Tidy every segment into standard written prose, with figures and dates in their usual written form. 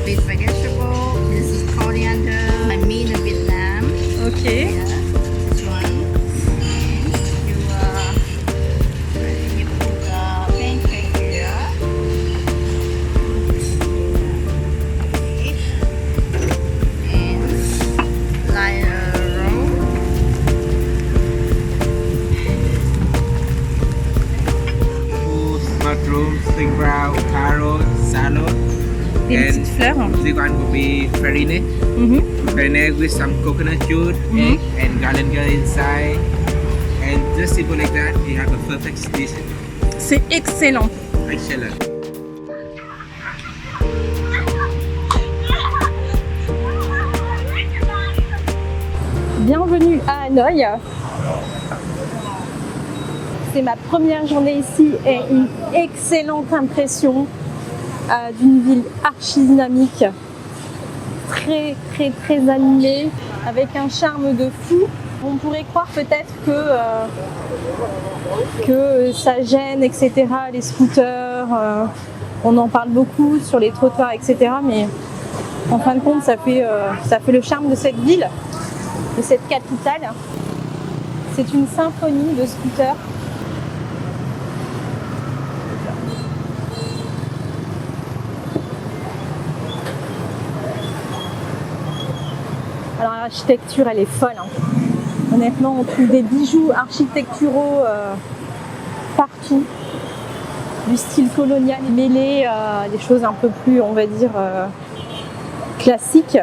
with vegetable. This is coriander. I mean Vietnam. Ok. Yeah, this one. You put pancake here. And like a roll. Mushroom, spring brown, carrot, salad. Des And petites fleurs. this one will be farine. Mhm. Farine with some coconut juice, egg, and garlic inside. And just simple like that, you have a perfect dish. C'est excellent. Excellent. Bienvenue à Hanoï. C'est ma première journée ici et une excellente impression d'une ville archi dynamique, très animée, avec un charme de fou. On pourrait croire peut-être que ça gêne, etc. Les scooters, on en parle beaucoup sur les trottoirs, etc. Mais en fin de compte, ça fait le charme de cette ville, de cette capitale. C'est une symphonie de scooters. Alors l'architecture, elle est folle. Hein. Honnêtement, on trouve des bijoux architecturaux partout, du style colonial mêlé à des choses un peu plus, on va dire, classiques.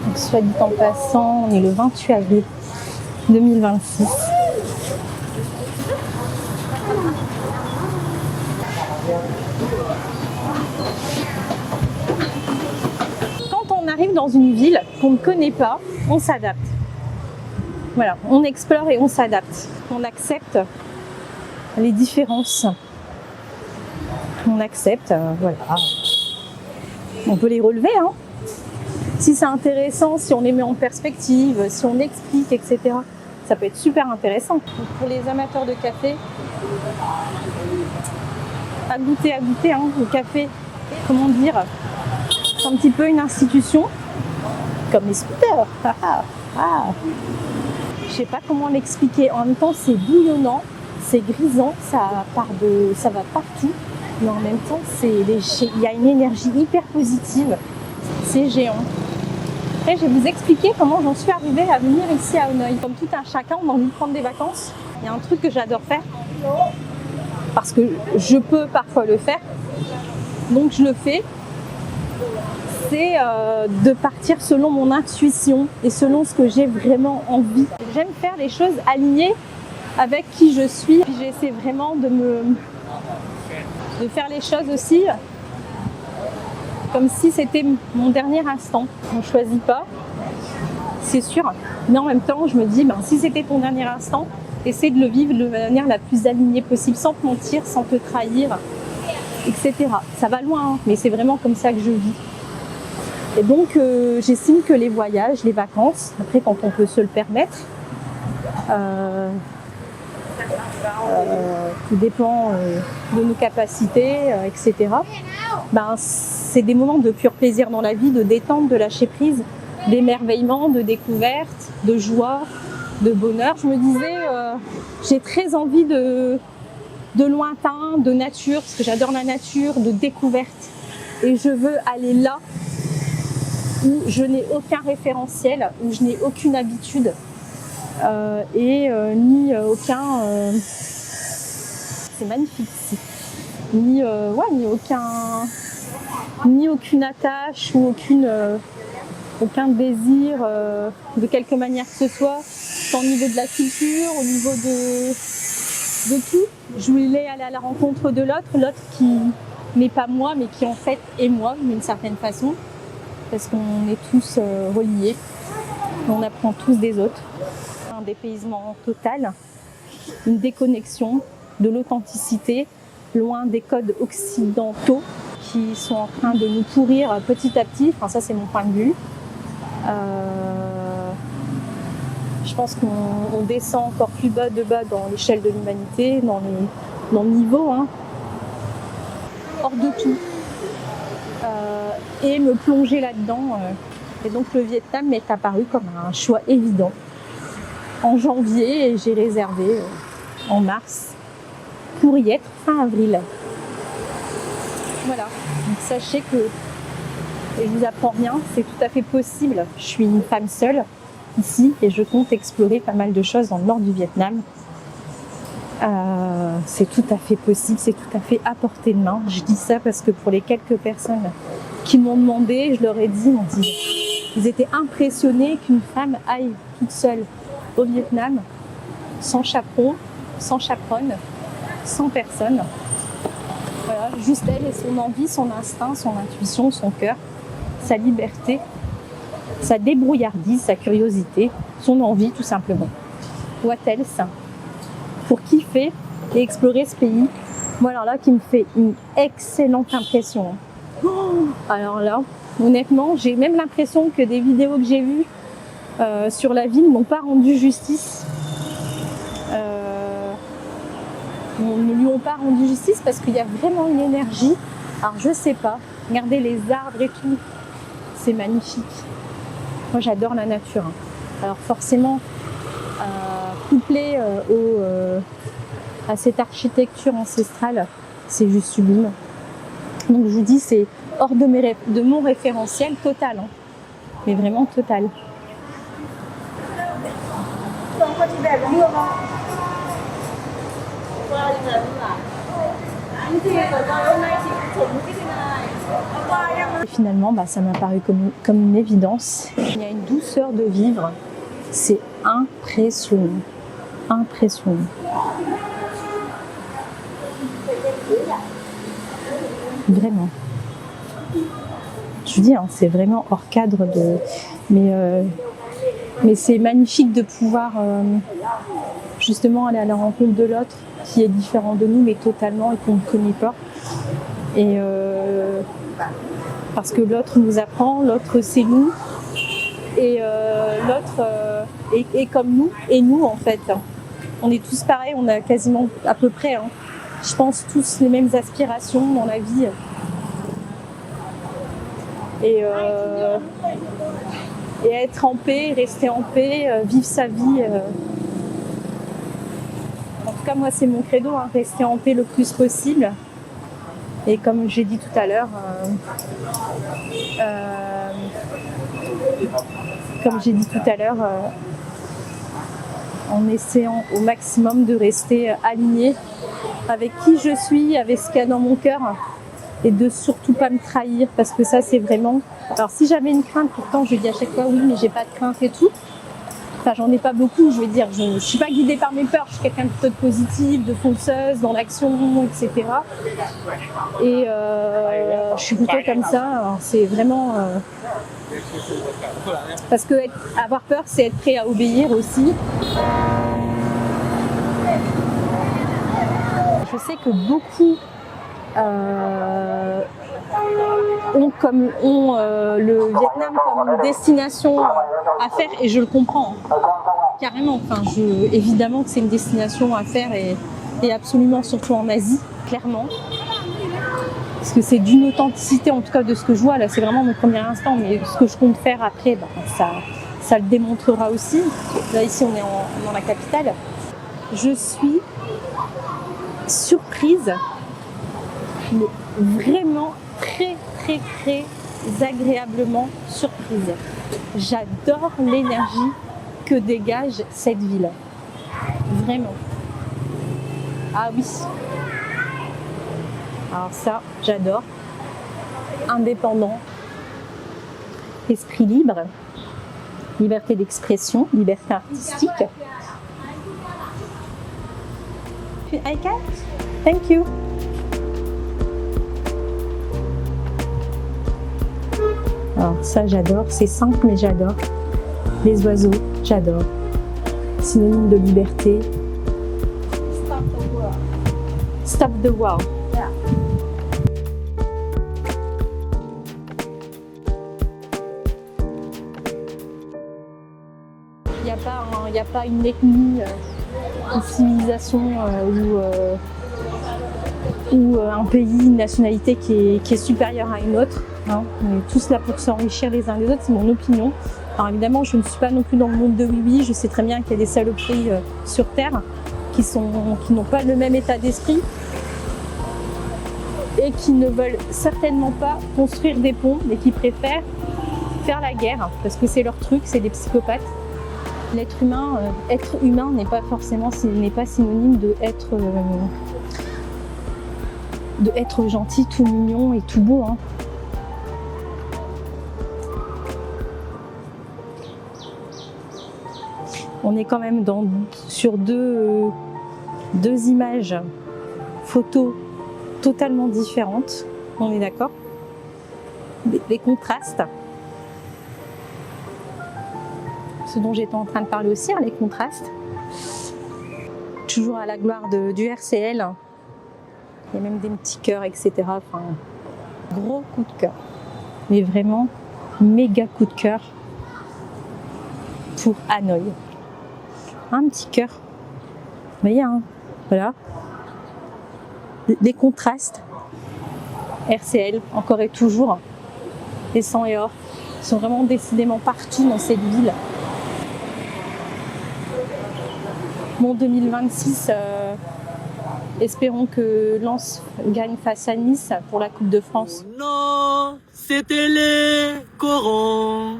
Donc, soit dit en passant, on est le 28 avril 2026. Quand on arrive dans une ville qu'on ne connaît pas, on s'adapte. Voilà, on explore et on s'adapte. On accepte les différences. On accepte, voilà. On peut les relever, hein. Si c'est intéressant, si on les met en perspective, si on explique, etc., ça peut être super intéressant. Donc pour les amateurs de café, à goûter, hein, le café, comment dire, c'est un petit peu une institution, comme les scooters. Je sais pas comment l'expliquer. En même temps, c'est bouillonnant, c'est grisant, ça va partout, mais en même temps, il y a une énergie hyper positive. C'est géant. Après, je vais vous expliquer comment j'en suis arrivée à venir ici à Hanoï. Comme tout un chacun, on a envie de prendre des vacances. Il y a un truc que j'adore faire, parce que je peux parfois le faire, donc je le fais. C'est de partir selon mon intuition et selon ce que j'ai vraiment envie. J'aime faire les choses alignées avec qui je suis. Puis j'essaie vraiment de faire les choses aussi comme si c'était mon dernier instant. On ne choisit pas, c'est sûr, mais en même temps, je me dis, si c'était ton dernier instant, essaie de le vivre de la manière la plus alignée possible, sans te mentir, sans te trahir, etc. Ça va loin, hein, mais c'est vraiment comme ça que je vis. Et donc, j'estime que les voyages, les vacances, après quand on peut se le permettre, tout dépend de nos capacités, etc. C'est des moments de pur plaisir dans la vie, de détente, de lâcher prise, d'émerveillement, de découverte, de joie, de bonheur. Je me disais, j'ai très envie de lointain, de nature, parce que j'adore la nature, de découverte. Et je veux aller là où je n'ai aucun référentiel, où je n'ai aucune habitude ni aucun... c'est magnifique ici. Ni aucune attache ou aucun désir de quelque manière que ce soit, tant au niveau de la culture, au niveau de tout. Je voulais aller à la rencontre de l'autre qui n'est pas moi, mais qui en fait est moi d'une certaine façon, parce qu'on est tous reliés, on apprend tous des autres. Un dépaysement total, une déconnexion de l'authenticité, loin des codes occidentaux qui sont en train de nous pourrir petit à petit. Enfin, ça, c'est mon point de vue. Je pense qu'on descend encore plus bas dans l'échelle de l'humanité, dans le niveau, hein. Hors de tout. Et me plonger là-dedans. Et donc le Vietnam m'est apparu comme un choix évident. En janvier, et j'ai réservé en mars pour y être fin avril. Voilà, donc sachez que, et je vous apprends rien, c'est tout à fait possible. Je suis une femme seule ici et je compte explorer pas mal de choses dans le nord du Vietnam. C'est tout à fait possible, c'est tout à fait à portée de main. Je dis ça parce que pour les quelques personnes qui m'ont demandé, je leur ai dit, ils étaient impressionnés qu'une femme aille toute seule au Vietnam, sans chaperon, sans chaperonne, sans personne. Voilà, juste elle et son envie, son instinct, son intuition, son cœur, sa liberté, sa débrouillardise, sa curiosité, son envie tout simplement. What else? Pour kiffer et explorer ce pays. Moi alors là qui me fait une excellente impression. Alors là, honnêtement, j'ai même l'impression que des vidéos que j'ai vues sur la ville n'ont pas rendu justice. Ne lui ont pas rendu justice parce qu'il y a vraiment une énergie. Alors je sais pas, regardez les arbres et tout, c'est magnifique. Moi j'adore la nature. Alors forcément, couplé à cette architecture ancestrale, c'est juste sublime. Donc je vous dis, c'est hors de mon référentiel total, hein. Mais vraiment total. Et finalement, ça m'a paru comme une évidence. Il y a une douceur de vivre, c'est impressionnant. Impressionnant. Vraiment. Je vous dis, hein, c'est vraiment hors cadre de. Mais c'est magnifique de pouvoir justement aller à la rencontre de l'autre qui est différent de nous, mais totalement et qu'on ne connaît pas. Et parce que l'autre nous apprend, l'autre c'est nous, et l'autre est comme nous, et nous en fait. On est tous pareils, on a quasiment à peu près, hein, je pense, tous les mêmes aspirations dans la vie. Et être en paix, rester en paix, vivre sa vie. En tout cas, moi, c'est mon credo, hein, rester en paix le plus possible. Et comme j'ai dit tout à l'heure, en essayant au maximum de rester aligné avec qui je suis, avec ce qu'il y a dans mon cœur. Et de surtout pas me trahir, parce que ça c'est vraiment... Alors si j'avais une crainte, pourtant je dis à chaque fois oui, mais j'ai pas de crainte et tout. Enfin j'en ai pas beaucoup, je veux dire, je suis pas guidée par mes peurs, je suis quelqu'un de plutôt positive, de fonceuse, dans l'action, etc. Et je suis plutôt comme ça, alors c'est vraiment... Parce que avoir peur, c'est être prêt à obéir aussi. Je sais que beaucoup ont le Vietnam comme une destination à faire, et je le comprends carrément. Enfin, évidemment que c'est une destination à faire, et absolument, surtout en Asie, clairement. Parce que c'est d'une authenticité, en tout cas de ce que je vois, là c'est vraiment mon premier instant, mais ce que je compte faire après, ça le démontrera aussi. Là ici on est dans la capitale. Je suis surprise, mais vraiment très très très agréablement surprise. J'adore l'énergie que dégage cette ville. Vraiment. Ah oui. Alors ça, j'adore. Indépendant, esprit libre, liberté d'expression, liberté artistique. I can? Thank you. Alors ça, j'adore. C'est simple, mais j'adore. Les oiseaux, j'adore. Synonyme de liberté. Stop the world. Stop the world. Yeah. a pas une ethnie, une civilisation ou un pays, une nationalité qui est supérieure à une autre. Hein. On est tous là pour s'enrichir les uns les autres, c'est mon opinion. Alors évidemment, je ne suis pas non plus dans le monde de oui-oui, je sais très bien qu'il y a des saloperies sur Terre qui n'ont pas le même état d'esprit et qui ne veulent certainement pas construire des ponts, mais qui préfèrent faire la guerre, parce que c'est leur truc, c'est des psychopathes. L'être humain, être humain n'est pas forcément, n'est pas synonyme de être gentil, tout mignon et tout beau. Hein. On est quand même sur deux images photos totalement différentes, on est d'accord. Les contrastes, ce dont j'étais en train de parler aussi, hein, les contrastes. Toujours à la gloire du RCL, il y a même des petits cœurs, etc. Enfin, gros coup de cœur, mais vraiment méga coup de cœur pour Hanoï. Un petit cœur, vous voyez, hein, voilà, des contrastes. RCL, encore et toujours, les sang et or sont vraiment décidément partout dans cette ville. Bon, 2026, espérons que Lens gagne face à Nice pour la Coupe de France. Non, c'était les corons.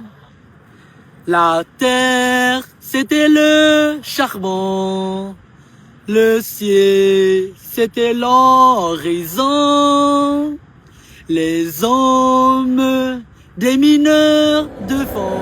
La terre, c'était le charbon. Le ciel, c'était l'horizon. Les hommes, des mineurs de fond.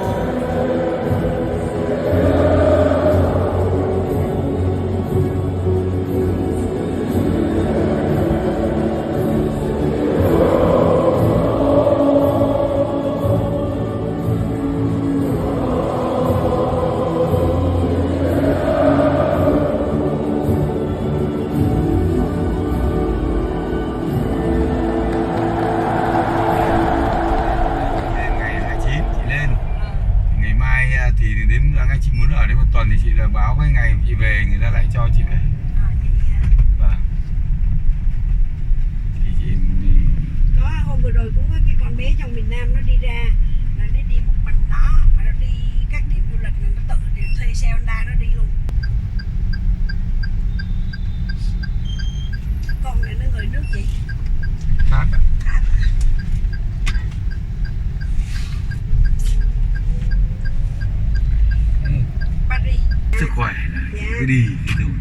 Sức khỏe là cứ đi cái đường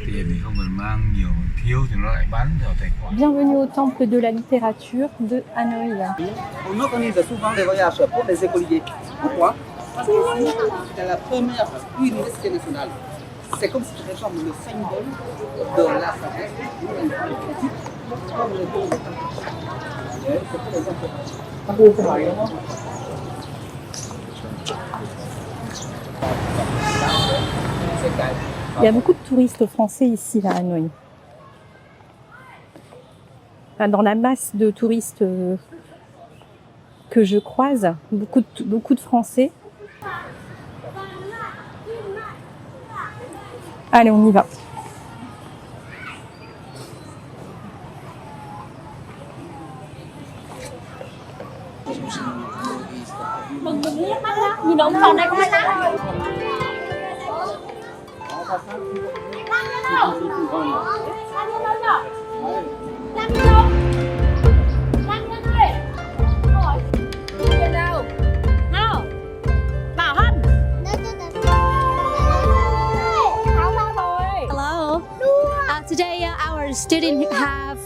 tiền thì không cần mang nhiều, thiếu thì nó lại bán vào tài khoản. Bienvenue au temple de la littérature de Hanoï. On organise souvent des voyages pour les écoliers. Pourquoi? Parce que c'est la première université nationale. C'est comme si c'était genre le symbole de la sagesse, comme les Il y a beaucoup de touristes français ici à Hanoï. Dans la masse de touristes que je croise, beaucoup de Français. Allez, on y va. Today our students have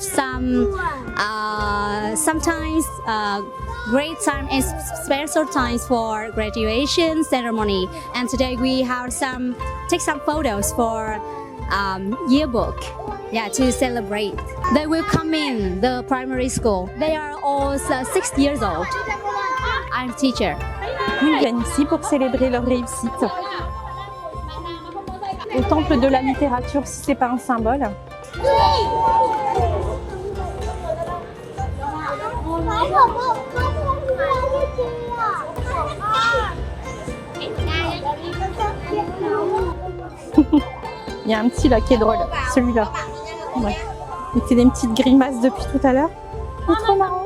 sometimes great time and special times for graduation ceremony, and today we have take some photos for yearbook, to celebrate. They will come in the primary school. They are all 6 years old. I'm teacher. Ils viennent ici pour célébrer leur réussite. Au temple de la littérature, si c'est pas un symbole. Il y a un petit là qui est drôle, celui-là. Ouais. Il fait des petites grimaces depuis tout à l'heure. C'est trop marrant.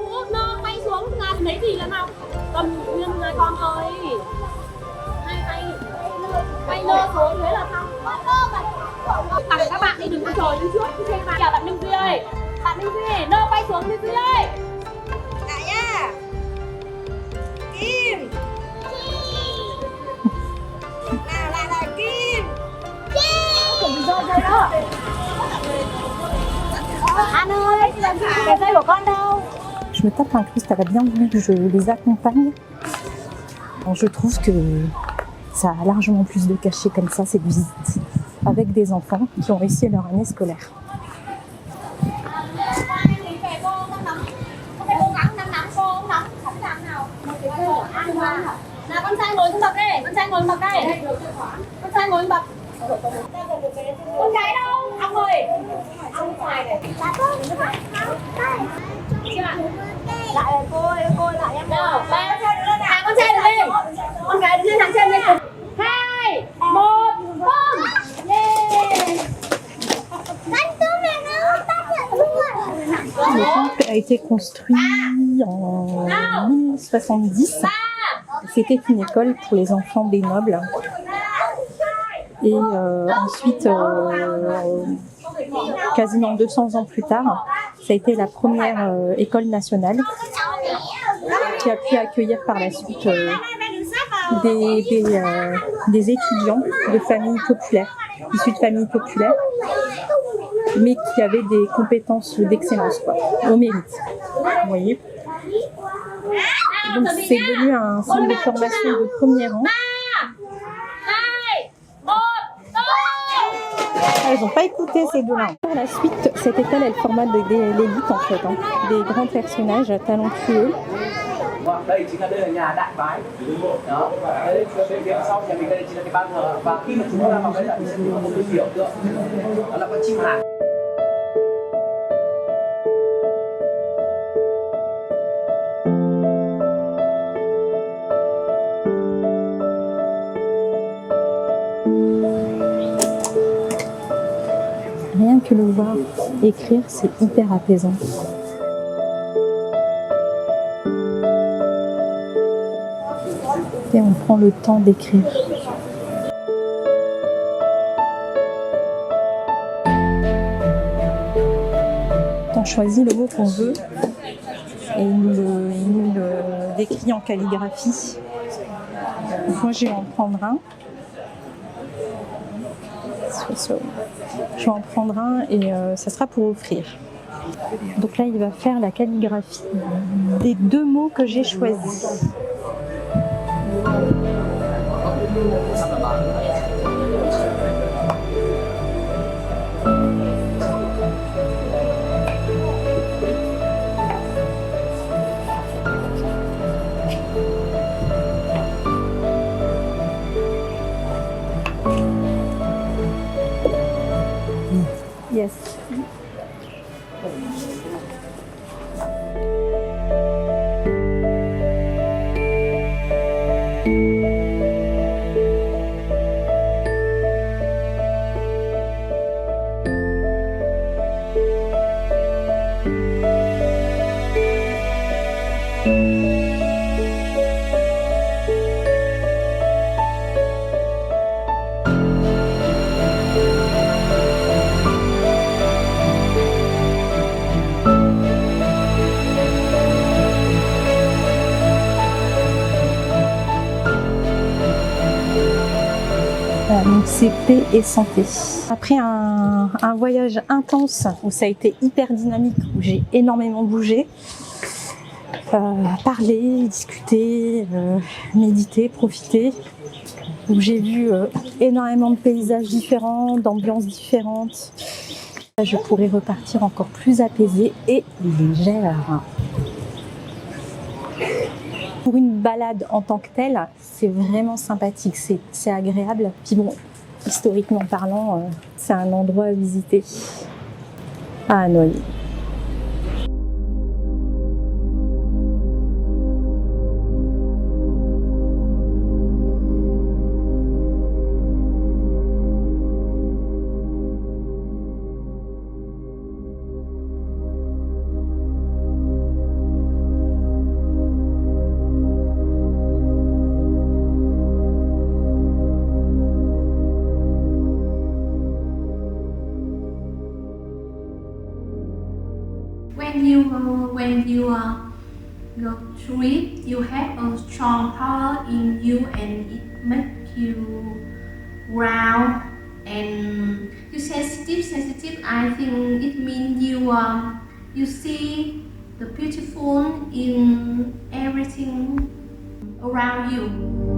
Các bạn đi đừng có trồi lên trước khi mà chào bạn Minh Duy ơi. Bạn Minh Duy, nơ bay xuống Minh Duy ơi. Lại nha. Kim. Là Kim. Kim. Rồi đó. Anh ơi, cái dây của con đâu? Je me tape un Christ, elle a bien voulu que je les accompagne. Alors, je trouve que ça a largement plus de cachet comme ça, cette visite, avec des enfants qui ont réussi leur année scolaire. Nào con trai ngồi xuống bậc đây, con trai ngồi xuống bậc đây. Con trai ngồi xuống bậc. Con gái đâu? Ông ơi. Ông ngoài này. Lại cô lại em nào. Con trai đứng lên. Con gái đứng lên hàng chân lên. 2, 1, boom. Yeah. Le temple a été construit en 1070. C'était une école pour les enfants des nobles. Et ensuite, quasiment 200 ans plus tard, ça a été la première école nationale qui a pu accueillir par la suite des étudiants de familles populaires, issus de familles populaires, mais qui avaient des compétences d'excellence, quoi, au mérite. Vous voyez ? Donc c'est devenu un centre de formation de premier rang. Elles n'ont pas écouté ces deux-là. Par la suite, cette école, elle forma l'élite en fait, hein, des grands personnages talentueux. Đây chính là nhà đại bái đó, đây phía sau nhà mình đây chính là cái ban thờ, và khi mà chúng ta vào đây là mình sẽ có một cái biểu tượng đó là con chim hạt. Rien que le voir écrire, c'est hyper apaisant. Et on prend le temps d'écrire. On choisit le mot qu'on veut et il nous le décrit en calligraphie. Donc moi, je vais en prendre un. Je vais en prendre un et ça sera pour offrir. Donc là, il va faire la calligraphie des deux mots que j'ai choisis. Yes. Donc c'est paix et santé. Après un voyage intense où ça a été hyper dynamique, où j'ai énormément bougé, parlé, discuté, médité, profité, où j'ai vu énormément de paysages différents, d'ambiances différentes. Je pourrais repartir encore plus apaisée et légère. Pour une balade en tant que telle, c'est vraiment sympathique, c'est agréable. Puis bon, historiquement parlant, c'est un endroit à visiter à Hanoï. spirit, you have a strong power in you and it makes you round and you sensitive. I think it means you see the beautiful in everything around you.